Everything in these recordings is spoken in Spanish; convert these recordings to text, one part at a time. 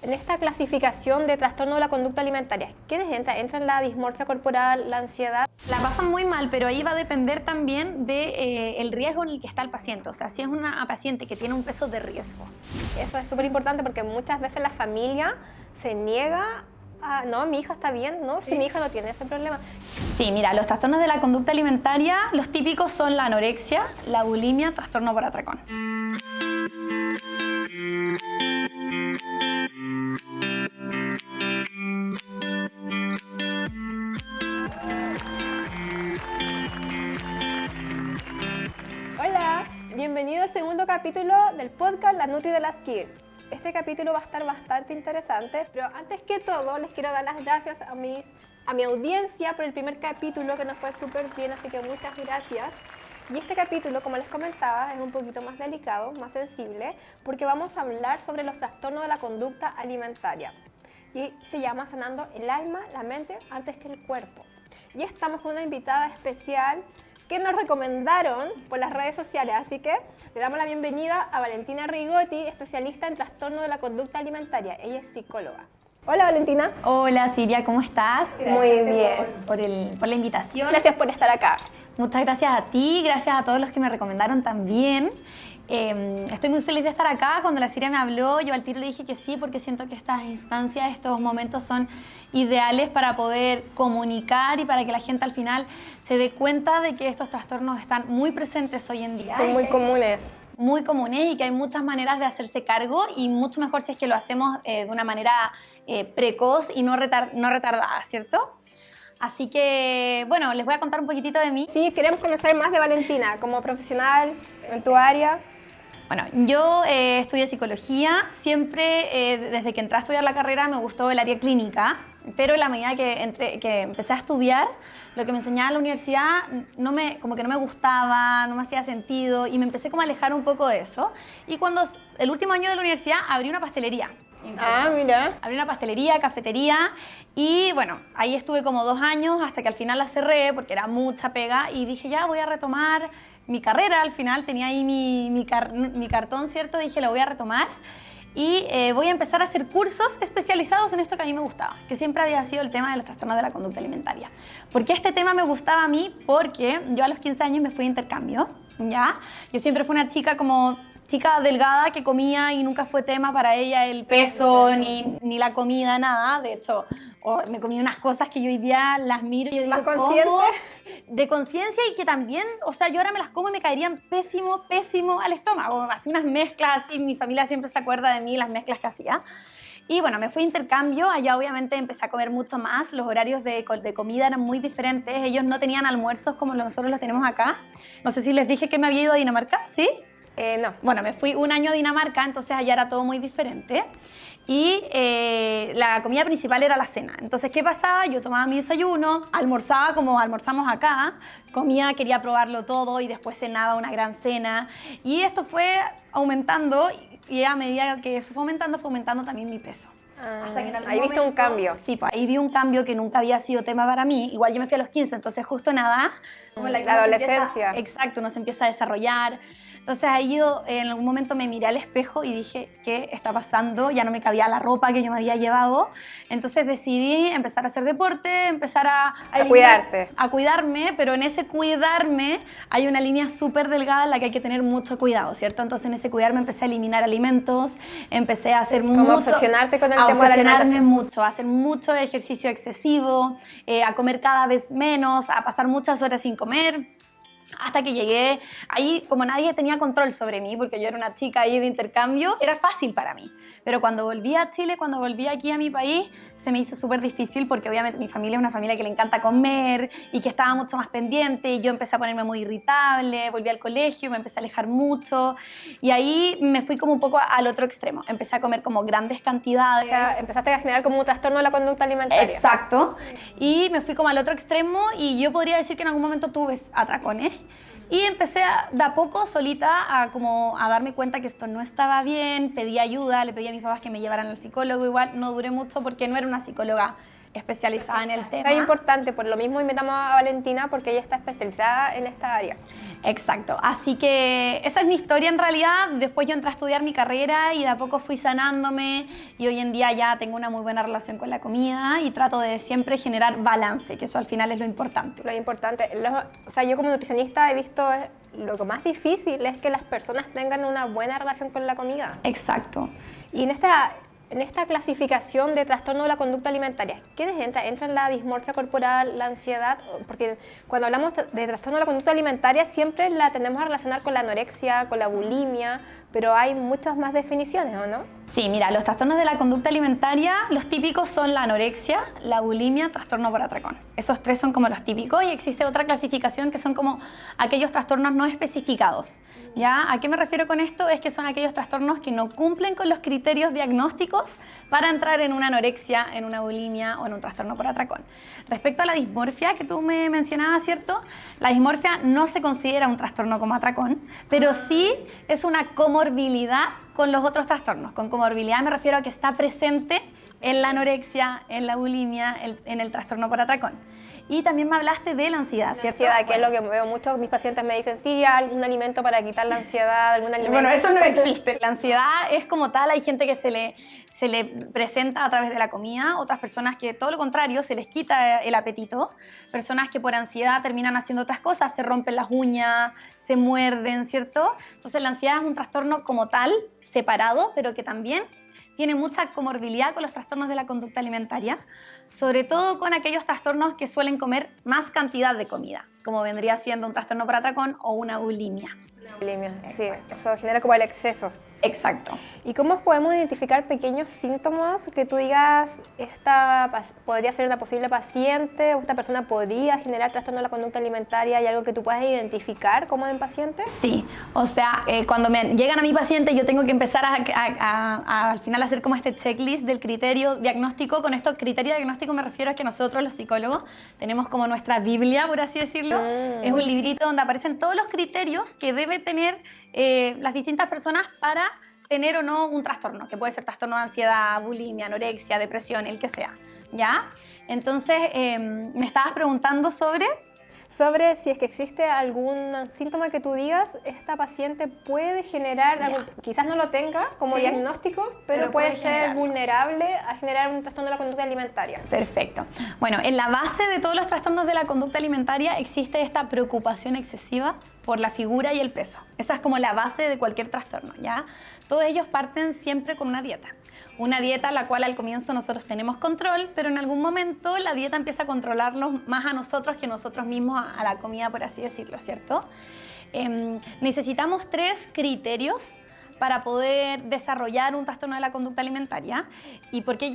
en esta clasificación de trastorno de la conducta alimentaria, ¿quiénes entran? ¿Entran la dismorfia corporal, la ansiedad? La pasan muy mal, pero ahí va a depender también del riesgo en el que está el paciente. O sea, si es una paciente que tiene un peso de riesgo. Eso es súper importante porque muchas veces la familia se niega a, no, mi hija está bien, no, si mi hija no tiene ese problema. Sí, mira, los trastornos de la conducta alimentaria, los típicos son la anorexia, la bulimia, trastorno por atracón. Hola, bienvenido al segundo capítulo del podcast La Nutri de las Kids. Este capítulo va a estar bastante interesante, pero antes que todo les quiero dar las gracias a mi audiencia por el primer capítulo que nos fue súper bien, así que muchas gracias. Y este capítulo, como les comentaba, es un poquito más delicado, más sensible, porque vamos a hablar sobre los trastornos de la conducta alimentaria. Y se llama Sanando el alma, la mente antes que el cuerpo. Y estamos con una invitada especial que nos recomendaron por las redes sociales, así que le damos la bienvenida a Valentina Rigotti, especialista en trastorno de la conducta alimentaria. Ella es psicóloga. Hola Valentina. Hola Silvia, ¿cómo estás? Muy bien. Por la invitación. Gracias por estar acá. Muchas gracias a ti, gracias a todos los que me recomendaron también. Estoy muy feliz de estar acá. Cuando la Siria me habló, yo al tiro le dije que sí, porque siento que estas instancias, estos momentos son ideales para poder comunicar y para que la gente al final se dé cuenta de que estos trastornos están muy presentes hoy en día. Son muy comunes. Muy comunes y que hay muchas maneras de hacerse cargo y mucho mejor si es que lo hacemos de una manera precoz y no retardada, ¿cierto? Así que, bueno, les voy a contar un poquitito de mí. Sí, queremos conocer más de Valentina como profesional en tu área. Bueno, yo estudié psicología, siempre desde que entré a estudiar la carrera me gustó el área clínica, pero en la medida que empecé a estudiar, lo que me enseñaba en la universidad como que no me gustaba, no me hacía sentido y me empecé como a alejar un poco de eso. Y cuando el último año de la universidad abrí una pastelería. Ah, mira. Abrí una pastelería, cafetería y bueno, ahí estuve como 2 años hasta que al final la cerré porque era mucha pega y dije ya voy a retomar mi carrera. Al final tenía ahí mi cartón, ¿cierto? Dije lo voy a retomar y voy a empezar a hacer cursos especializados en esto que a mí me gustaba, que siempre había sido el tema de los trastornos de la conducta alimentaria. ¿Por qué este tema me gustaba a mí? Porque yo a los 15 años me fui de intercambio, ¿ya? Yo siempre fui una chica delgada que comía y nunca fue tema para ella el peso ni la comida, nada. De hecho, me comí unas cosas que yo hoy día las miro y yo digo, ¿cómo? De conciencia y que también, o sea, yo ahora me las como y me caerían pésimo al estómago. Hacía unas mezclas y mi familia siempre se acuerda de mí, las mezclas que hacía. Y bueno, me fui a intercambio, allá obviamente empecé a comer mucho más, los horarios de comida eran muy diferentes, ellos no tenían almuerzos como nosotros los tenemos acá. No sé si les dije que me había ido a Dinamarca, ¿sí? No. Bueno, me fui 1 año a Dinamarca, entonces allá era todo muy diferente. Y la comida principal era la cena. Entonces, ¿qué pasaba? Yo tomaba mi desayuno, almorzaba como almorzamos acá, comía, quería probarlo todo y después cenaba una gran cena. Y esto fue aumentando y a medida que eso fue aumentando también mi peso. Hasta que ahí viste un cambio. Sí, pues ahí vi un cambio que nunca había sido tema para mí. Igual yo me fui a los 15, entonces justo nada. Como la adolescencia. Exacto, uno se empieza a desarrollar. Entonces ahí yo en algún momento me miré al espejo y dije, ¿qué está pasando? Ya no me cabía la ropa que yo me había llevado. Entonces decidí empezar a hacer deporte, empezar a cuidarte. A cuidarme, pero en ese cuidarme hay una línea súper delgada en la que hay que tener mucho cuidado, ¿cierto? Entonces en ese cuidarme empecé a eliminar alimentos, empecé a hacer como mucho... obsesionarte con el a tema de la obsesionarme alimentación. mucho, a hacer mucho ejercicio excesivo, a comer cada vez menos, a pasar muchas horas sin comer. Hasta que llegué, ahí como nadie tenía control sobre mí, porque yo era una chica ahí de intercambio, era fácil para mí. Pero cuando volví a Chile, cuando volví aquí a mi país, se me hizo súper difícil porque obviamente mi familia es una familia que le encanta comer y que estaba mucho más pendiente y yo empecé a ponerme muy irritable, volví al colegio, me empecé a alejar mucho y ahí me fui como un poco al otro extremo. Empecé a comer como grandes cantidades. O sea, empezaste a generar como un trastorno de la conducta alimentaria. Exacto. Y me fui como al otro extremo y yo podría decir que en algún momento tuve atracones. Y empecé de a poco solita a darme cuenta que esto no estaba bien, pedí ayuda, le pedí a mis papás que me llevaran al psicólogo, igual no duré mucho porque no era una psicóloga especializada en el tema. Es importante, por lo mismo invitamos a Valentina porque ella está especializada en esta área. Exacto, así que esa es mi historia en realidad. Después yo entré a estudiar mi carrera y de a poco fui sanándome y hoy en día ya tengo una muy buena relación con la comida y trato de siempre generar balance, que eso al final es lo importante. Lo importante, o sea, yo como nutricionista he visto lo que más difícil es que las personas tengan una buena relación con la comida. Exacto. Y en esta clasificación de trastorno de la conducta alimentaria, ¿quiénes entran? ¿Entran la dismorfia corporal, la ansiedad? Porque cuando hablamos de trastorno de la conducta alimentaria siempre la tendemos a relacionar con la anorexia, con la bulimia, pero hay muchas más definiciones, ¿o no? Sí, mira, los trastornos de la conducta alimentaria, los típicos son la anorexia, la bulimia, trastorno por atracón. Esos tres son como los típicos y existe otra clasificación que son como aquellos trastornos no especificados. ¿Ya? ¿A qué me refiero con esto? Es que son aquellos trastornos que no cumplen con los criterios diagnósticos para entrar en una anorexia, en una bulimia o en un trastorno por atracón. Respecto a la dismorfia que tú me mencionabas, ¿cierto? La dismorfia no se considera un trastorno como atracón, pero sí es una comorbilidad con los otros trastornos. Con comorbilidad me refiero a que está presente en la anorexia, en la bulimia, en el trastorno por atracón. Y también me hablaste de la ansiedad, ¿cierto? La ansiedad, que es lo que veo muchos, mis pacientes me dicen, sí, algún alimento para quitar la ansiedad, algún alimento. Bueno, eso no existe. La ansiedad es como tal, hay gente que se le presenta a través de la comida, otras personas que todo lo contrario, se les quita el apetito, personas que por ansiedad terminan haciendo otras cosas, se rompen las uñas, se muerden, ¿cierto? Entonces la ansiedad es un trastorno como tal, separado, pero que también tiene mucha comorbilidad con los trastornos de la conducta alimentaria, sobre todo con aquellos trastornos que suelen comer más cantidad de comida, como vendría siendo un trastorno por atracón o una bulimia. Bulimia, sí, eso genera como el exceso. Exacto. ¿Y cómo podemos identificar pequeños síntomas que tú digas, esta podría ser una posible paciente o esta persona podría generar trastorno de la conducta alimentaria? ¿Hay algo que tú puedas identificar como en paciente? Sí, o sea, cuando llegan a mi paciente yo tengo que empezar al final a hacer como este checklist del criterio diagnóstico. Con esto, criterio diagnóstico me refiero a que nosotros los psicólogos tenemos como nuestra Biblia, por así decirlo. Es un librito donde aparecen todos los criterios que debe tener las distintas personas para tener o no un trastorno, que puede ser trastorno de ansiedad, bulimia, anorexia, depresión, el que sea, ¿ya? Entonces, me estabas preguntando sobre si es que existe algún síntoma que tú digas, esta paciente puede generar, quizás no lo tenga como diagnóstico, pero puede ser vulnerable a generar un trastorno de la conducta alimentaria. Perfecto. Bueno, en la base de todos los trastornos de la conducta alimentaria existe esta preocupación excesiva por la figura y el peso. Esa es como la base de cualquier trastorno, ¿ya? Todos ellos parten siempre con una dieta. Una dieta la cual al comienzo nosotros tenemos control, pero en algún momento la dieta empieza a controlarnos más a nosotros que nosotros mismos a la comida, por así decirlo, ¿cierto? Necesitamos 3 criterios para poder desarrollar un trastorno de la conducta alimentaria. ¿Y por qué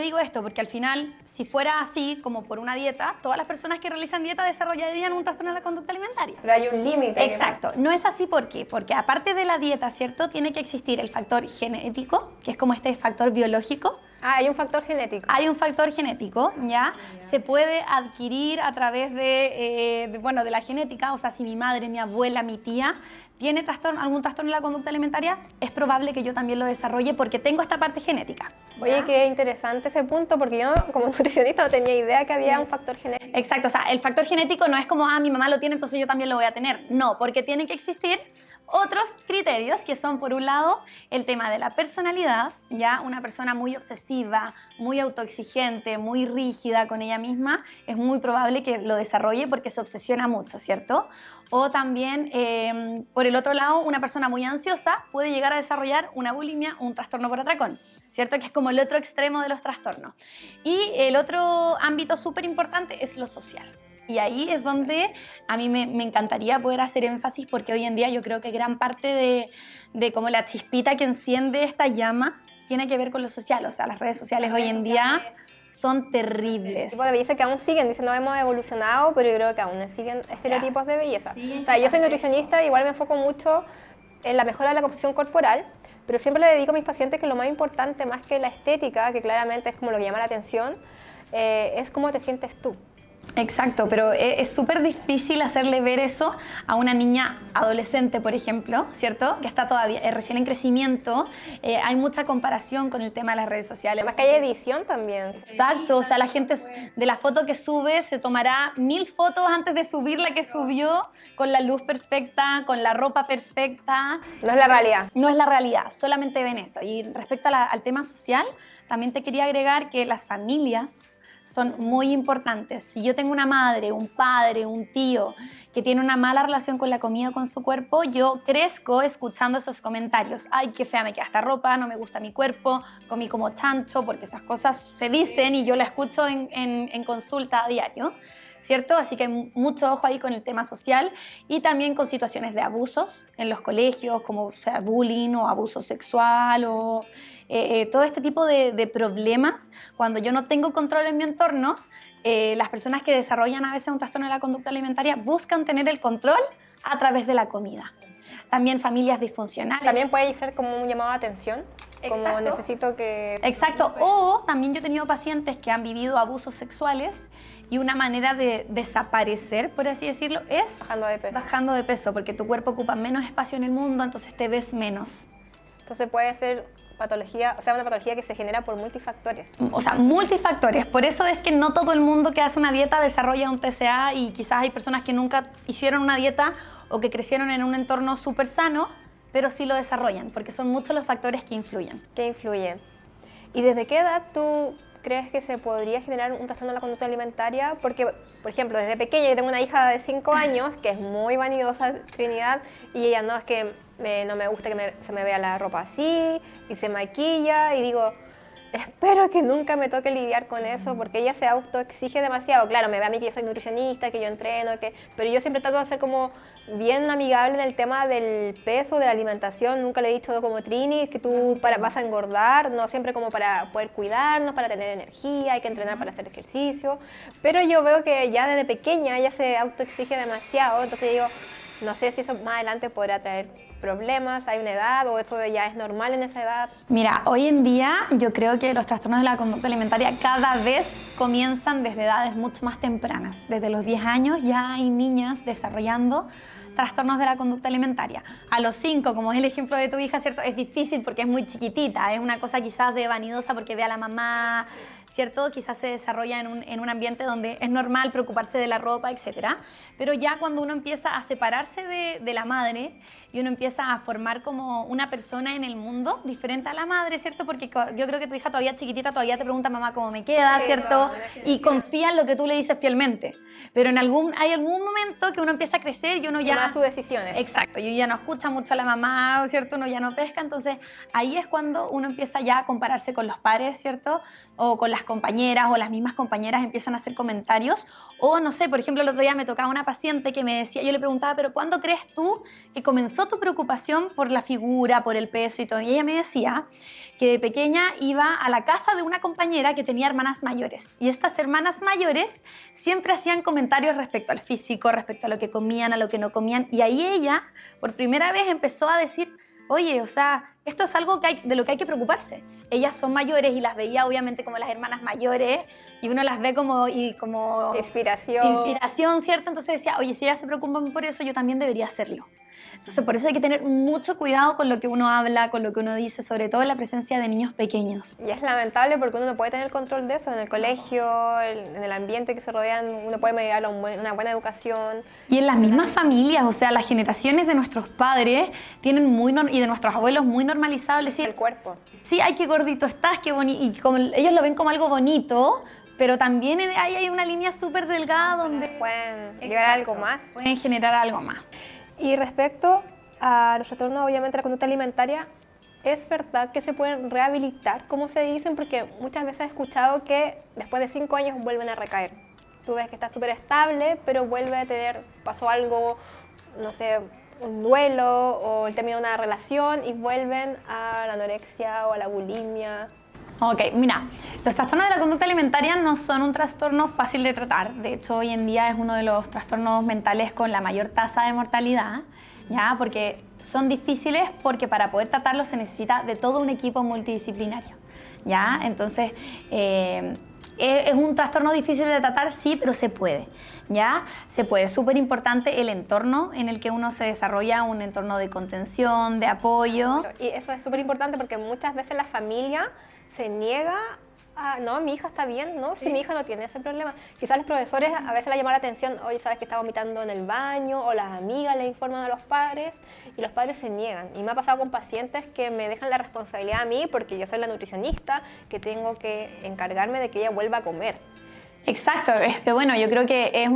digo esto? Porque al final, si fuera así, como por una dieta, todas las personas que realizan dieta desarrollarían un trastorno de la conducta alimentaria. Pero hay un límite. Exacto. No es así, ¿por qué? Porque aparte de la dieta, ¿cierto? Tiene que existir el factor genético, que es como este factor biológico. Hay un factor genético. Hay un factor genético, ¿ya? Se puede adquirir a través de la genética, o sea, si mi madre, mi abuela, mi tía tiene algún trastorno de la conducta alimentaria, es probable que yo también lo desarrolle porque tengo esta parte genética. Oye, qué interesante ese punto, porque yo como nutricionista no tenía idea que había un factor genético. Exacto, o sea, el factor genético no es como, mi mamá lo tiene, entonces yo también lo voy a tener. No, porque tiene que existir otros criterios que son, por un lado, el tema de la personalidad, ya una persona muy obsesiva, muy autoexigente, muy rígida con ella misma, es muy probable que lo desarrolle porque se obsesiona mucho, ¿cierto? O también, por el otro lado, una persona muy ansiosa puede llegar a desarrollar una bulimia o un trastorno por atracón, ¿cierto? Que es como el otro extremo de los trastornos. Y el otro ámbito súper importante es lo social. Y ahí es donde a mí me encantaría poder hacer énfasis, porque hoy en día yo creo que gran parte de como la chispita que enciende esta llama tiene que ver con lo social. O sea, las redes sociales hoy en día son terribles. El tipo de belleza que aún siguen, dicen no hemos evolucionado, pero yo creo que aún siguen estereotipos de belleza. Sí, o sea, yo soy nutricionista, igual me enfoco mucho en la mejora de la composición corporal, pero siempre le dedico a mis pacientes que lo más importante, más que la estética, que claramente es como lo que llama la atención, es cómo te sientes tú. Exacto, pero es súper difícil hacerle ver eso a una niña adolescente, por ejemplo, ¿cierto? Que está todavía recién en crecimiento. Hay mucha comparación con el tema de las redes sociales. Además que hay edición también. Exacto, o sea, la gente de la foto que sube se tomará 1000 fotos antes de subir la que subió, con la luz perfecta, con la ropa perfecta. No es la realidad. No es la realidad, solamente ven eso. Y respecto a al tema social, también te quería agregar que las familias son muy importantes. Si yo tengo una madre, un padre, un tío que tiene una mala relación con la comida, con su cuerpo, yo crezco escuchando esos comentarios. Ay, qué fea me queda esta ropa, no me gusta mi cuerpo, comí como chancho, porque esas cosas se dicen y yo las escucho en consulta a diario, ¿cierto? Así que hay mucho ojo ahí con el tema social y también con situaciones de abusos en los colegios, como sea bullying o abuso sexual o todo este tipo de problemas. Cuando yo no tengo control en mi entorno, las personas que desarrollan a veces un trastorno de la conducta alimentaria buscan tener el control a través de la comida. También familias disfuncionales. También puede ser como un llamado de atención, como Exacto. necesito que... Exacto, o también yo he tenido pacientes que han vivido abusos sexuales y una manera de desaparecer, por así decirlo, es Bajando de peso. bajando de peso, porque tu cuerpo ocupa menos espacio en el mundo, entonces te ves menos. Entonces puede ser patología, o sea, una patología que se genera por multifactores. O sea, multifactores. Por eso es que no todo el mundo que hace una dieta desarrolla un TCA y quizás hay personas que nunca hicieron una dieta o que crecieron en un entorno súper sano, pero sí lo desarrollan, porque son muchos los factores que influyen. ¿Qué influye? ¿Y desde qué edad tú crees que se podría generar un trastorno de la conducta alimentaria? Porque, por ejemplo, desde pequeña yo tengo una hija de 5 años que es muy vanidosa, Trinidad, y ella no, es que no me gusta que se me vea la ropa así, y se maquilla, y digo, espero que nunca me toque lidiar con eso, porque ella se autoexige demasiado. Claro, me ve a mí que yo soy nutricionista, que yo entreno, pero yo siempre trato de ser como bien amigable en el tema del peso, de la alimentación. Nunca le he dicho como Trini, que tú vas a engordar, no, siempre como para poder cuidarnos, para tener energía, hay que entrenar para hacer ejercicio. Pero yo veo que ya desde pequeña ella se autoexige demasiado, entonces digo, no sé si eso más adelante podrá traer problemas, hay una edad o eso ya es normal en esa edad. Mira, hoy en día yo creo que los trastornos de la conducta alimentaria cada vez comienzan desde edades mucho más tempranas. Desde los 10 años ya hay niñas desarrollando trastornos de la conducta alimentaria. A los 5, como es el ejemplo de tu hija, ¿cierto? Es difícil porque es muy chiquitita, es una cosa quizás de vanidosa porque ve a la mamá, ¿cierto? Quizás se desarrolla en un ambiente donde es normal preocuparse de la ropa, etc. Pero ya cuando uno empieza a separarse de la madre y uno empieza a formar como una persona en el mundo diferente a la madre, ¿cierto? Porque yo creo que tu hija todavía chiquitita todavía te pregunta, mamá, ¿cómo me queda? ¿Cierto? Y confía en lo que tú le dices fielmente. Pero hay algún momento que uno empieza a crecer y uno ya... Toma sus decisiones. Exacto, y ya no escucha mucho a la mamá, ¿cierto? Uno ya no pesca, entonces ahí es cuando uno empieza ya a compararse con los pares, ¿cierto? O con las compañeras, o las mismas compañeras empiezan a hacer comentarios. O no sé, por ejemplo, el otro día me tocaba una paciente que me decía, yo le preguntaba, pero ¿cuándo crees tú que comenzó tu preocupación por la figura, por el peso y todo? Y ella me decía que de pequeña iba a la casa de una compañera que tenía hermanas mayores. Y estas hermanas mayores siempre hacían comentarios respecto al físico, respecto a lo que comían, a lo que no comían. Y ahí ella, por primera vez, empezó a decir, oye, o sea, esto es algo de lo que hay que preocuparse. Ellas son mayores y las veía obviamente como las hermanas mayores y uno las ve como inspiración, ¿cierto? Entonces decía, oye, si ellas se preocupan por eso, yo también debería hacerlo. Entonces, por eso hay que tener mucho cuidado con lo que uno habla, con lo que uno dice, sobre todo en la presencia de niños pequeños. Y es lamentable porque uno no puede tener control de eso en el colegio, en el ambiente que se rodean, uno puede mediar una buena educación. Y en las mismas familias, o sea, las generaciones de nuestros padres tienen y de nuestros abuelos muy normalizado el decir... El cuerpo. Sí, ay, qué gordito estás, qué bonito. Y como ellos lo ven como algo bonito, pero también hay una línea súper delgada donde... Pueden llegar a algo más. Pueden generar algo más. Y respecto a los trastornos, obviamente, de la conducta alimentaria, ¿es verdad que se pueden rehabilitar, como se dicen? Porque muchas veces he escuchado que después de 5 años vuelven a recaer. Tú ves que está súper estable, pero vuelve a pasó algo, no sé, un duelo o el término de una relación y vuelven a la anorexia o a la bulimia. Ok, mira, los trastornos de la conducta alimentaria no son un trastorno fácil de tratar. De hecho, hoy en día es uno de los trastornos mentales con la mayor tasa de mortalidad, ¿ya? Porque son difíciles porque para poder tratarlos se necesita de todo un equipo multidisciplinario, ¿ya? Entonces, Es un trastorno difícil de tratar, sí, pero se puede, ¿ya? Se puede. Súper importante el entorno en el que uno se desarrolla, un entorno de contención, de apoyo. Y eso es súper importante porque muchas veces la familia se niega a, no, mi hija está bien, ¿no? Si mi hija no tiene ese problema. Quizás los profesores a veces le llaman la atención, oye, sabes que está vomitando en el baño, o las amigas le informan a los padres, y los padres se niegan. Y me ha pasado con pacientes que me dejan la responsabilidad a mí, porque yo soy la nutricionista, que tengo que encargarme de que ella vuelva a comer. Exacto, es que bueno, yo creo que es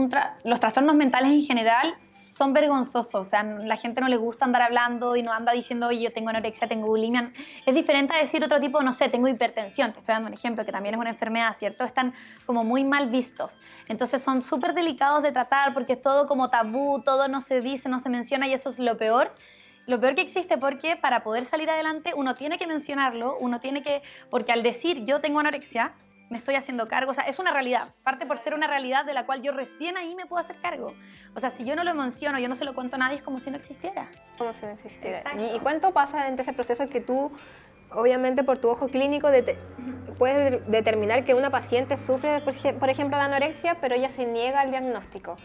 los trastornos mentales en general son vergonzosos, o sea, la gente no le gusta andar hablando y no anda diciendo, oye, yo tengo anorexia, tengo bulimia. Es diferente a decir otro tipo, no sé, tengo hipertensión, te estoy dando un ejemplo, que también es una enfermedad, ¿cierto? Están como muy mal vistos. Entonces son súper delicados de tratar porque es todo como tabú, todo no se dice, no se menciona y eso es lo peor. Lo peor que existe porque para poder salir adelante uno tiene que mencionarlo, porque al decir yo tengo anorexia, me estoy haciendo cargo, o sea, es una realidad, parte por ser una realidad de la cual yo recién ahí me puedo hacer cargo. O sea, si yo no lo menciono, yo no se lo cuento a nadie, es como si no existiera. Como si no existiera. Exacto. ¿Y cuánto pasa entre ese proceso que tú, obviamente por tu ojo clínico, puedes determinar que una paciente sufre, por ejemplo, de anorexia, pero ella se niega al diagnóstico?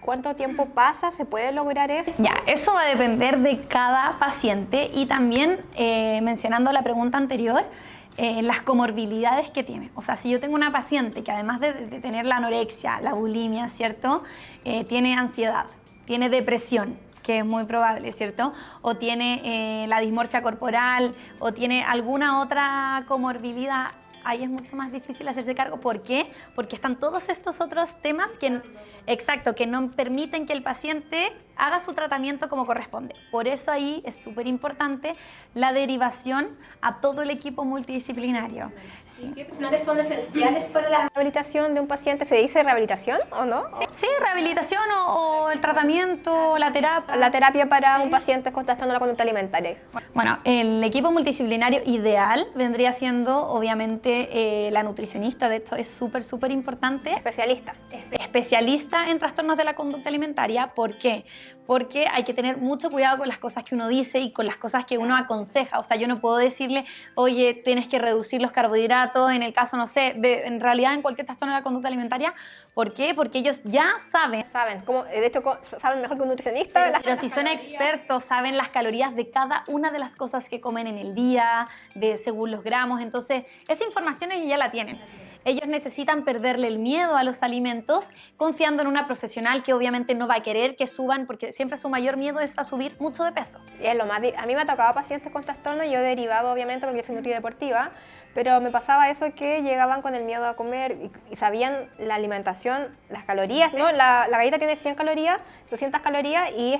¿Cuánto tiempo pasa? ¿Se puede lograr eso? Ya, eso va a depender de cada paciente y también, mencionando la pregunta anterior, las comorbilidades que tiene. O sea, si yo tengo una paciente que además de tener la anorexia, la bulimia, ¿cierto? Tiene ansiedad, tiene depresión, que es muy probable, ¿cierto? O tiene la dismorfia corporal, o tiene alguna otra comorbilidad, ahí es mucho más difícil hacerse cargo. ¿Por qué? Porque están todos estos otros temas que no permiten que el paciente haga su tratamiento como corresponde. Por eso ahí es súper importante la derivación a todo el equipo multidisciplinario. Sí. ¿Qué profesionales son esenciales para la rehabilitación de un paciente? ¿Se dice rehabilitación o no? Sí, rehabilitación o el tratamiento, la terapia. La terapia para un paciente con trastorno de la conducta alimentaria. Bueno, el equipo multidisciplinario ideal vendría siendo obviamente la nutricionista, de hecho es súper importante. Especialista. Especialista en trastornos de la conducta alimentaria. ¿Por qué? Porque hay que tener mucho cuidado con las cosas que uno dice y con las cosas que uno aconseja. O sea, yo no puedo decirle, oye, tienes que reducir los carbohidratos, en el caso, no sé, en realidad en cualquier trastorno de la conducta alimentaria. ¿Por qué? Porque ellos ya saben. De hecho, saben mejor que un nutricionista. Pero si son expertos, saben las calorías de cada una de las cosas que comen en el día, según los gramos. Entonces, esa información ellos ya la tienen. Ellos necesitan perderle el miedo a los alimentos confiando en una profesional que obviamente no va a querer que suban, porque siempre su mayor miedo es a subir mucho de peso. Y es a mí me ha tocado pacientes con trastorno, yo he derivado obviamente porque yo soy nutrideportiva, pero me pasaba eso que llegaban con el miedo a comer y sabían la alimentación, las calorías, ¿no? La galleta tiene 100 calorías, 200 calorías y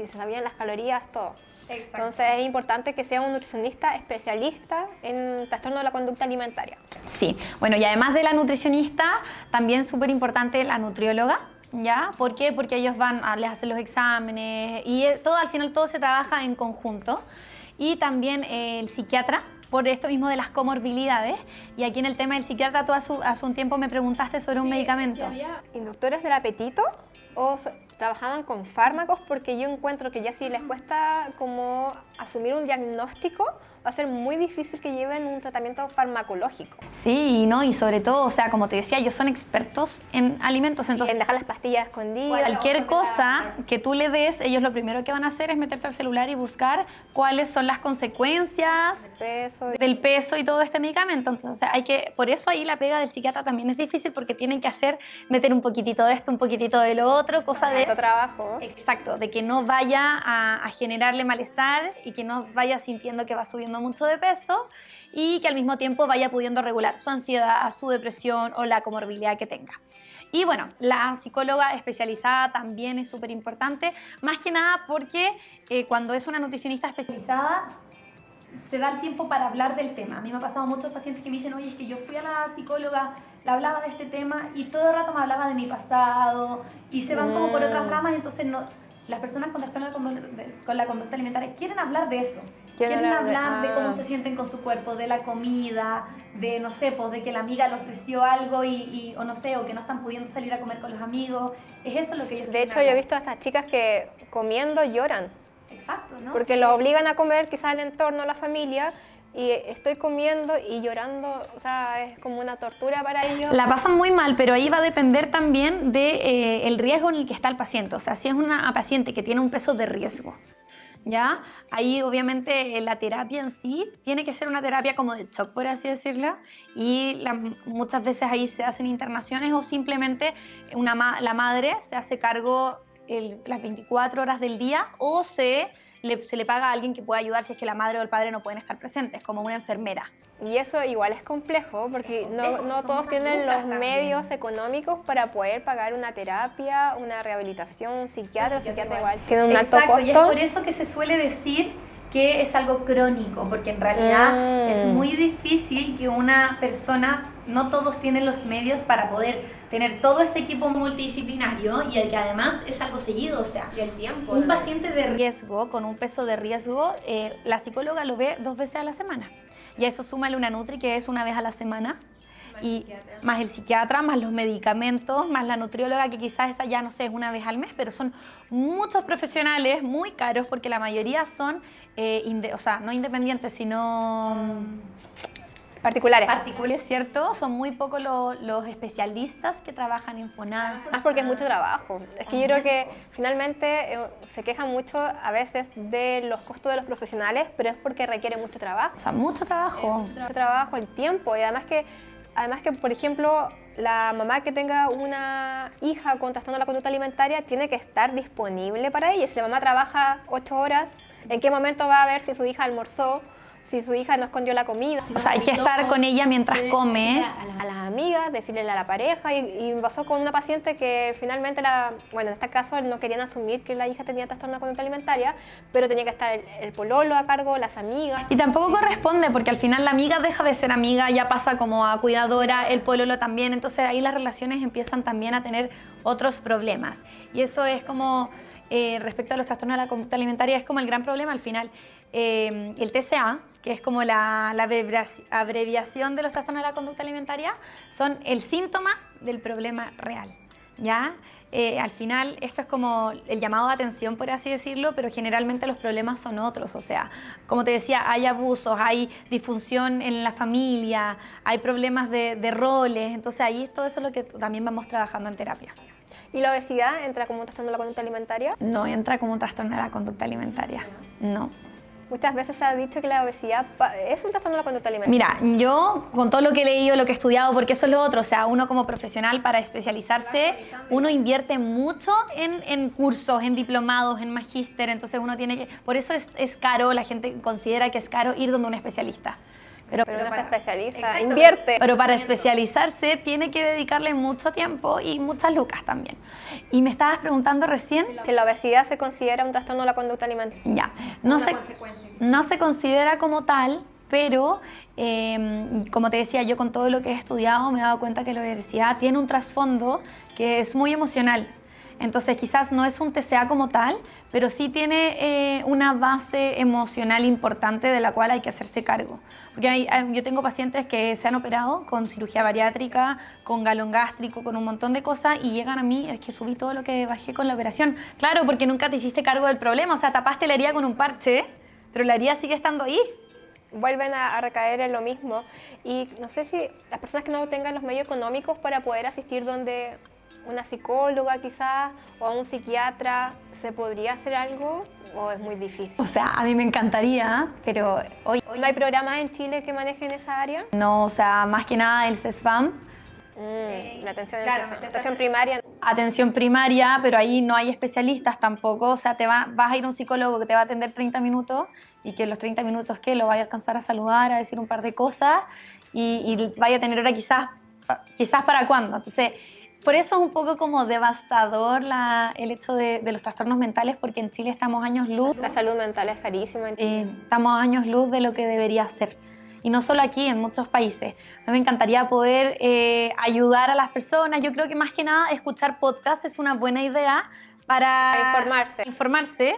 sabían las calorías, todo. Exacto. Entonces es importante que sea un nutricionista especialista en trastorno de la conducta alimentaria. Sí, bueno, y además de la nutricionista, también súper importante la nutrióloga. ¿Ya? ¿Por qué? Porque ellos les hacen los exámenes y al final todo se trabaja en conjunto. Y también el psiquiatra, por esto mismo de las comorbilidades. Y aquí en el tema del psiquiatra, tú hace un tiempo me preguntaste sobre un medicamento. Si había inductores del apetito o trabajaban con fármacos, porque yo encuentro que ya si les cuesta como asumir un diagnóstico, va a ser muy difícil que lleven un tratamiento farmacológico. Sí, ¿no? Y sobre todo, o sea, como te decía, ellos son expertos en alimentos, entonces... En dejar las pastillas escondidas. Cualquier cosa que tú le des, ellos lo primero que van a hacer es meterse al celular y buscar cuáles son las consecuencias del peso y todo este medicamento. Entonces, por eso ahí la pega del psiquiatra también es difícil, porque tienen que meter un poquitito de esto, un poquitito de lo otro, cosa de... trabajo. Exacto, de que no vaya a generarle malestar y que no vaya sintiendo que va subiendo mucho de peso y que al mismo tiempo vaya pudiendo regular su ansiedad, su depresión o la comorbilidad que tenga. Y bueno, la psicóloga especializada también es súper importante, más que nada porque cuando es una nutricionista especializada se da el tiempo para hablar del tema. A mí me ha pasado muchos pacientes que me dicen, oye, es que yo fui a la psicóloga, le hablaba de este tema y todo el rato me hablaba de mi pasado y se van como por otras ramas, entonces no... Las personas con trastorno con la conducta alimentaria quieren hablar de eso. Quieren hablar de cómo se sienten con su cuerpo, de la comida, de, no sé, pues de que la amiga le ofreció algo o no sé, o que no están pudiendo salir a comer con los amigos. Es eso lo que ellos De hecho, yo he visto a estas chicas que comiendo lloran. Exacto, ¿no? Porque los obligan a comer, quizás el entorno, la familia, y estoy comiendo y llorando, o sea, es como una tortura para ellos. La pasan muy mal, pero ahí va a depender también de, el riesgo en el que está el paciente. O sea, si es una paciente que tiene un peso de riesgo, ¿ya? Ahí obviamente la terapia en sí tiene que ser una terapia como de shock, por así decirlo, y muchas veces ahí se hacen internaciones o simplemente la madre se hace cargo las 24 horas del día o se le paga a alguien que pueda ayudar si es que la madre o el padre no pueden estar presentes, como una enfermera. Y eso igual es complejo porque no todos tienen los medios económicos para poder pagar una terapia, una rehabilitación, un psiquiatra igual tiene un alto costo. Y es por eso que se suele decir que es algo crónico, porque en realidad es muy difícil que una persona, no todos tienen los medios para poder tener todo este equipo multidisciplinario y que además es algo seguido, o sea, y el tiempo, un paciente de riesgo, con un peso de riesgo, la psicóloga lo ve 2 veces a la semana. Y a eso súmale una nutri que es una vez a la semana. Y más el psiquiatra, más los medicamentos, más la nutrióloga, que quizás esa ya no sé, es una vez al mes, pero son muchos profesionales muy caros porque la mayoría son, o sea, no independientes, sino particulares, ¿cierto? Son muy pocos los especialistas que trabajan en FONASA. Más porque es mucho trabajo. Es que yo creo que finalmente se quejan mucho a veces de los costos de los profesionales, pero es porque requiere mucho trabajo. O sea, mucho trabajo. Mucho trabajo, el tiempo, y además que, por ejemplo, la mamá que tenga una hija con trastorno de la conducta alimentaria tiene que estar disponible para ella. Si la mamá trabaja 8 horas, ¿en qué momento va a ver si su hija almorzó, si su hija no escondió la comida? O sea, hay que estar con ella mientras come. A las amigas, decirle a la pareja, y me pasó con una paciente que finalmente, en este caso no querían asumir que la hija tenía trastorno de conducta alimentaria, pero tenía que estar el pololo a cargo, las amigas. Y tampoco corresponde, porque al final la amiga deja de ser amiga, ya pasa como a cuidadora, el pololo también, entonces ahí las relaciones empiezan también a tener otros problemas. Y eso es como, respecto a los trastornos de la conducta alimentaria, es como el gran problema al final. El TCA, que es como la abreviación de los trastornos de la conducta alimentaria, son el síntoma del problema real, ¿ya? Al final esto es como el llamado de atención, por así decirlo, pero generalmente los problemas son otros, o sea, como te decía, hay abusos, hay disfunción en la familia, hay problemas de roles, entonces ahí todo eso es lo que también vamos trabajando en terapia. ¿Y la obesidad entra como un trastorno de la conducta alimentaria? No entra como un trastorno de la conducta alimentaria, no. Muchas veces se ha dicho que la obesidad es un trastorno de la conducta alimentaria. Mira, yo con todo lo que he leído, lo que he estudiado, porque eso es lo otro, o sea, uno como profesional para especializarse, uno invierte mucho en cursos, en diplomados, en magíster, entonces uno tiene que, por eso es caro, la gente considera que es caro ir donde un especialista. Pero no se especializa, invierte. Pero para especializarse tiene que dedicarle mucho tiempo y muchas lucas también. Y me estabas preguntando recién... Si la obesidad se considera un trastorno de la conducta alimentaria. Ya, no se considera como tal, pero como te decía, yo con todo lo que he estudiado me he dado cuenta que la obesidad tiene un trasfondo que es muy emocional. Entonces quizás no es un TCA como tal, pero sí tiene una base emocional importante de la cual hay que hacerse cargo. Porque yo tengo pacientes que se han operado con cirugía bariátrica, con galón gástrico, con un montón de cosas y llegan a mí, es que subí todo lo que bajé con la operación. Claro, porque nunca te hiciste cargo del problema, o sea, tapaste la herida con un parche, pero la herida sigue estando ahí. Vuelven a recaer en lo mismo. Y no sé si las personas que no tengan los medios económicos para poder asistir donde una psicóloga quizás o a un psiquiatra, ¿se podría hacer algo o es muy difícil? O sea, a mí me encantaría, pero hoy ¿No hay programas en Chile que manejen esa área? No, o sea, más que nada el CESFAM. La atención primaria. Atención primaria, pero ahí no hay especialistas tampoco, o sea, vas a ir a un psicólogo que te va a atender 30 minutos y que en los 30 minutos que lo vaya a alcanzar a saludar, a decir un par de cosas y vaya a tener hora quizás para cuándo. Entonces, por eso es un poco como devastador el hecho de los trastornos mentales, porque en Chile estamos años luz. La salud mental es carísima en Chile. Estamos años luz de lo que debería ser. Y no solo aquí, en muchos países. A mí me encantaría poder ayudar a las personas. Yo creo que más que nada escuchar podcasts es una buena idea para informarse.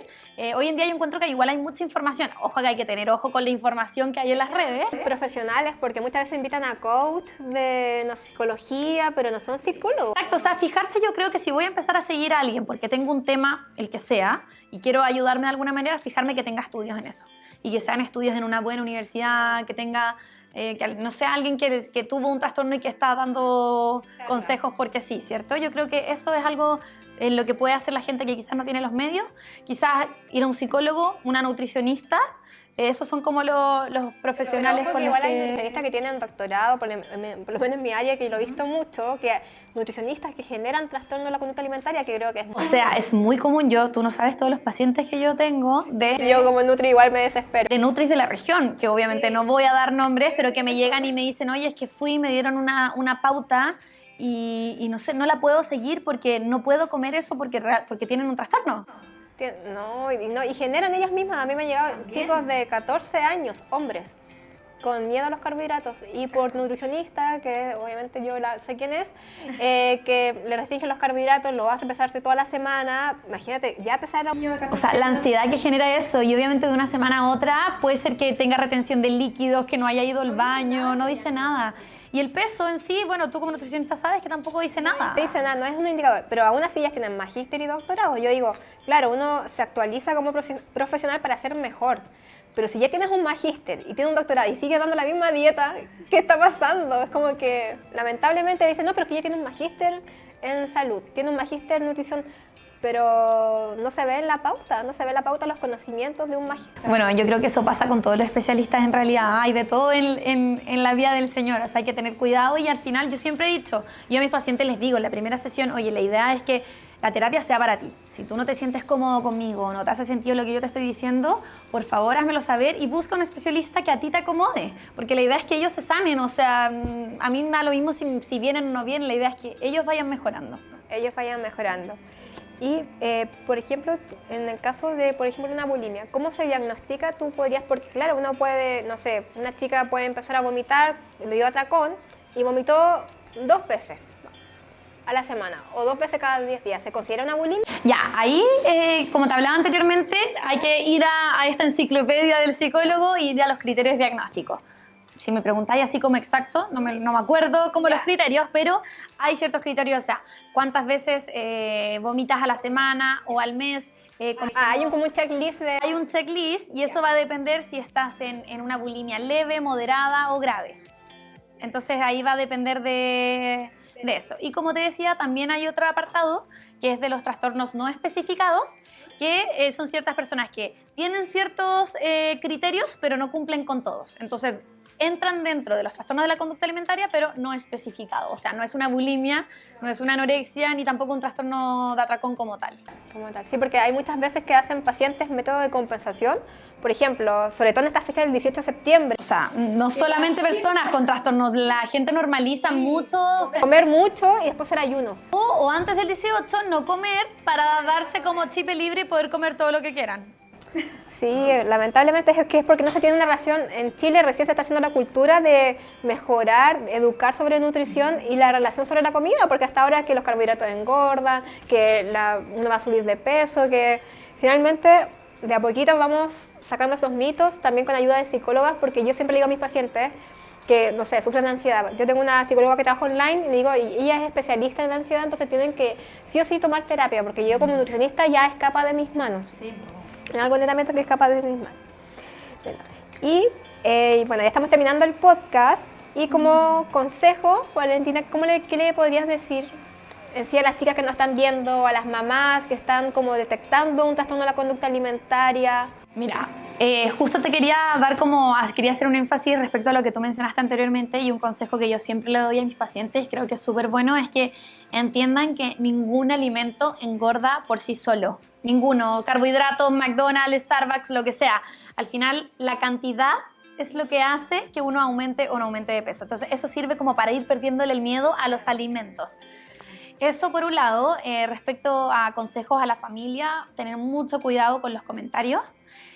Hoy en día yo encuentro que igual hay mucha información. Ojo que hay que tener ojo con la información que hay en las redes. Profesionales, porque muchas veces invitan a coach de psicología, pero no son psicólogos. Exacto, o sea, fijarse, yo creo que si voy a empezar a seguir a alguien porque tengo un tema, el que sea, y quiero ayudarme de alguna manera, fijarme que tenga estudios en eso. Y que sean estudios en una buena universidad, que tenga... que no sea alguien que tuvo un trastorno y que está dando consejos porque sí, ¿cierto? Yo creo que eso es algo en lo que puede hacer la gente que quizás no tiene los medios. Quizás ir a un psicólogo, una nutricionista, esos son como los profesionales con los igual que... hay nutricionistas que tienen doctorado, por lo menos en mi área, que lo he visto mucho, que nutricionistas que generan trastorno de la conducta alimentaria, que creo que es... O sea, es muy común. Tú no sabes todos los pacientes que yo tengo Yo como nutri igual me desespero. de nutris de la región, que obviamente no voy a dar nombres, pero que me llegan y me dicen, oye, es que fui y me dieron una pauta y no sé, no la puedo seguir porque no puedo comer eso porque tienen un trastorno. Y generan ellas mismas. A mí me han llegado chicos de 14 años, hombres, con miedo a los carbohidratos, y por nutricionista, que obviamente yo sé quién es, que le restringen los carbohidratos, lo hace pesarse toda la semana. Imagínate, ya pesar a un niño de 14 O sea, la ansiedad que genera eso, y obviamente de una semana a otra puede ser que tenga retención de líquidos, que no haya ido al baño, no dice nada. Y el peso en sí, bueno, tú como nutricionista sabes que tampoco dice nada. No dice nada, no es un indicador, pero aún así ellas tienen magíster y doctorado. Yo digo, claro, uno se actualiza como profesional para ser mejor, pero si ya tienes un magíster y tienes un doctorado y sigues dando la misma dieta, ¿qué está pasando? Es como que lamentablemente dicen, no, pero es que ya tiene un magíster en salud, tiene un magíster en nutrición, pero no se ve en la pauta, los conocimientos de un magíster. Bueno, yo creo que eso pasa con todos los especialistas en realidad. Hay de todo en la vida del Señor, o sea, hay que tener cuidado. Y al final yo siempre he dicho, yo a mis pacientes les digo en la primera sesión, oye, la idea es que la terapia sea para ti. Si tú no te sientes cómodo conmigo, no te hace sentido lo que yo te estoy diciendo, por favor házmelo saber y busca un especialista que a ti te acomode, porque la idea es que ellos se sanen. O sea, a mí me da lo mismo si vienen o no vienen, la idea es que ellos vayan mejorando. Y, por ejemplo, en el caso de, por ejemplo, una bulimia, ¿cómo se diagnostica? Tú podrías, porque claro, uno puede, no sé, una chica puede empezar a vomitar, le dio atracón y vomitó 2 veces a la semana o 2 veces cada 10 días. ¿Se considera una bulimia? Ya, ahí, como te hablaba anteriormente, hay que ir a esta enciclopedia del psicólogo y ir a los criterios diagnósticos. Si me preguntáis así como exacto, no me acuerdo como los criterios, pero hay ciertos criterios, o sea, cuántas veces vomitas a la semana o al mes. Hay como un checklist Hay un checklist y eso va a depender si estás en una bulimia leve, moderada o grave. Entonces ahí va a depender de eso. Y como te decía, también hay otro apartado que es de los trastornos no especificados, que son ciertas personas que tienen ciertos criterios, pero no cumplen con todos. Entonces entran dentro de los trastornos de la conducta alimentaria, pero no especificado. O sea, no es una bulimia, no es una anorexia, ni tampoco un trastorno de atracón como tal. Sí, porque hay muchas veces que hacen pacientes método de compensación. Por ejemplo, sobre todo en esta fecha del 18 de septiembre. O sea, no solamente personas con trastornos, la gente normaliza mucho. O sea, comer mucho y después hacer ayunos. O antes del 18 no comer para darse como chip libre y poder comer todo lo que quieran. Sí, lamentablemente es porque no se tiene una relación. En Chile recién se está haciendo la cultura de mejorar, educar sobre nutrición y la relación sobre la comida, porque hasta ahora que los carbohidratos engordan, que uno va a subir de peso, que finalmente de a poquito vamos sacando esos mitos, también con ayuda de psicólogas, porque yo siempre le digo a mis pacientes que, no sé, sufren de ansiedad. Yo tengo una psicóloga que trabaja online y le digo, y ella es especialista en la ansiedad, entonces tienen que sí o sí tomar terapia, porque yo como nutricionista ya escapa de mis manos. Sí. Es algo netamente que escapa de mis manos. Y bueno, ya estamos terminando el podcast. Y como consejo, Valentina, ¿qué le podrías decir en sí a las chicas que nos están viendo, a las mamás que están como detectando un trastorno de la conducta alimentaria? Mira, justo te quería hacer un énfasis respecto a lo que tú mencionaste anteriormente, y un consejo que yo siempre le doy a mis pacientes, creo que es súper bueno, es que entiendan que ningún alimento engorda por sí solo. Ninguno, carbohidratos, McDonald's, Starbucks, lo que sea. Al final, la cantidad es lo que hace que uno aumente o no aumente de peso. Entonces, eso sirve como para ir perdiéndole el miedo a los alimentos. Eso por un lado. Respecto a consejos a la familia, tener mucho cuidado con los comentarios.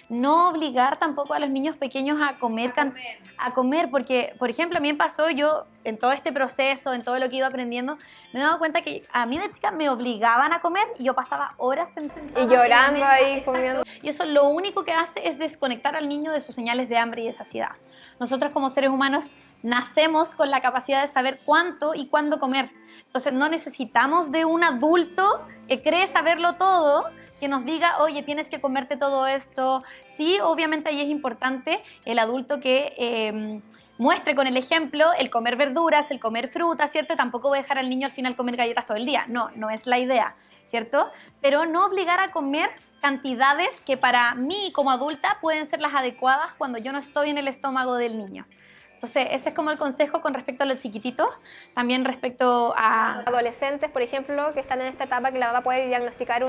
no obligar tampoco a los niños pequeños a comer, porque, por ejemplo, a mí me pasó, yo en todo este proceso, en todo lo que he ido aprendiendo, me he dado cuenta que a mí de chica me obligaban a comer y yo pasaba horas sentada Y llorando en la mesa, ahí, exacto. comiendo. Y eso lo único que hace es desconectar al niño de sus señales de hambre y de saciedad. Nosotros como seres humanos nacemos con la capacidad de saber cuánto y cuándo comer. Entonces no necesitamos de un adulto que cree saberlo todo, que nos diga, oye, tienes que comerte todo esto. Sí, obviamente ahí es importante el adulto que muestre con el ejemplo el comer verduras, el comer frutas, ¿cierto? Tampoco voy a dejar al niño al final comer galletas todo el día. No, no es la idea, ¿cierto? Pero no obligar a comer cantidades que para mí como adulta pueden ser las adecuadas cuando yo no estoy en el estómago del niño. Entonces, ese es como el consejo con respecto a los chiquititos. También respecto a... Adolescentes, por ejemplo, que están en esta etapa que la mamá puede diagnosticar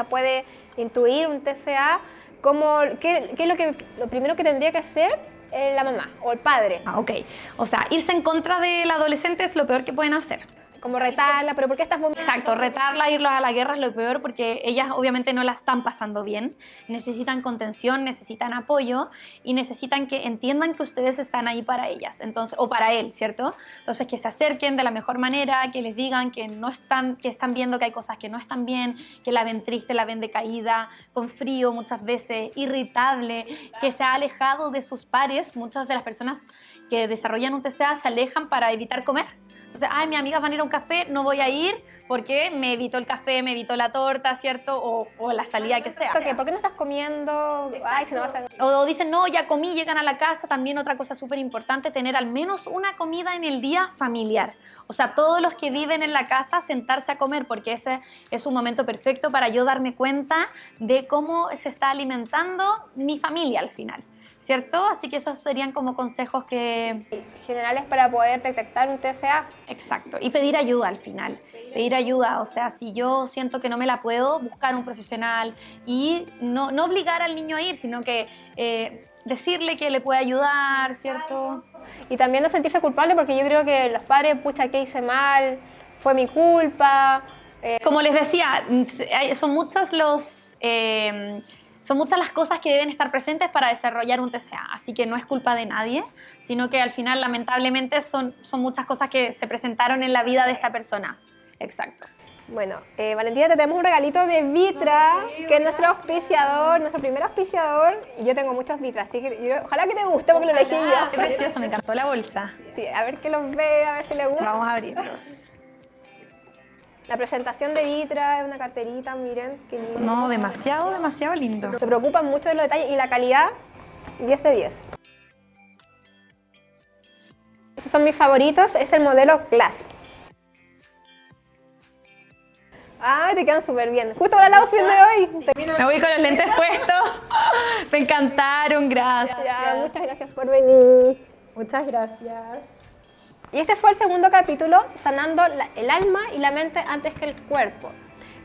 puede intuir un TCA, ¿qué es lo primero que tendría que hacer la mamá o el padre? Ok. O sea, irse en contra del adolescente es lo peor que pueden hacer. Como retarla, pero ¿por qué estás vomitando? Exacto, retarla, irlos a la guerra es lo peor porque ellas obviamente no la están pasando bien, necesitan contención, necesitan apoyo y necesitan que entiendan que ustedes están ahí para ellas, entonces, o para él, ¿cierto? Entonces que se acerquen de la mejor manera, que les digan que están viendo que hay cosas que no están bien, que la ven triste, la ven decaída, con frío muchas veces, irritable, que se ha alejado de sus pares. Muchas de las personas que desarrollan un TCA se alejan para evitar comer. Entonces, ay, mis amigas van a ir a un café, no voy a ir porque me evitó el café, me evitó la torta, ¿cierto? O la salida que sea. ¿Por qué no estás comiendo? Ay, si no vas a... O dicen, no, ya comí, llegan a la casa. También otra cosa súper importante, tener al menos una comida en el día familiar. O sea, todos los que viven en la casa, sentarse a comer, porque ese es un momento perfecto para yo darme cuenta de cómo se está alimentando mi familia al final, ¿cierto? Así que esos serían como consejos generales para poder detectar un TCA. Exacto. Y pedir ayuda al final. Pedir ayuda, o sea, si yo siento que no me la puedo, buscar un profesional y no obligar al niño a ir, sino que decirle que le puede ayudar, ¿cierto? Y también no sentirse culpable, porque yo creo que los padres, pucha, ¿qué hice mal? Fue mi culpa. Como les decía, son muchas las cosas que deben estar presentes para desarrollar un TCA, así que no es culpa de nadie, sino que al final, lamentablemente, son muchas cosas que se presentaron en la vida de esta persona. Exacto. Bueno, Valentina, te tenemos un regalito de Vitra, que es nuestro auspiciador, nuestro primer auspiciador, y yo tengo muchos Vitra, así que ojalá que te guste porque lo elegí yo. Qué precioso, me encantó la bolsa. Sí, a ver que los ve, a ver si le gusta. Vamos a abrirlos. La presentación de Vitra es una carterita, miren, qué lindo. No, demasiado lindo. Se preocupan mucho de los detalles y la calidad, 10 de 10. Estos son mis favoritos, es el modelo Classic. Ay, te quedan súper bien. Justo para el outfit de hoy. Me voy con los lentes puestos. Me encantaron, gracias. Ya, muchas gracias por venir. Muchas gracias. Y este fue el segundo capítulo, sanando el alma y la mente antes que el cuerpo.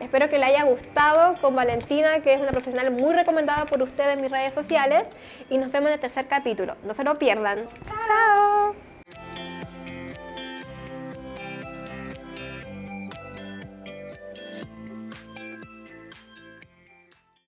Espero que le haya gustado con Valentina, que es una profesional muy recomendada por ustedes en mis redes sociales. Y nos vemos en el tercer capítulo. No se lo pierdan. ¡Chao!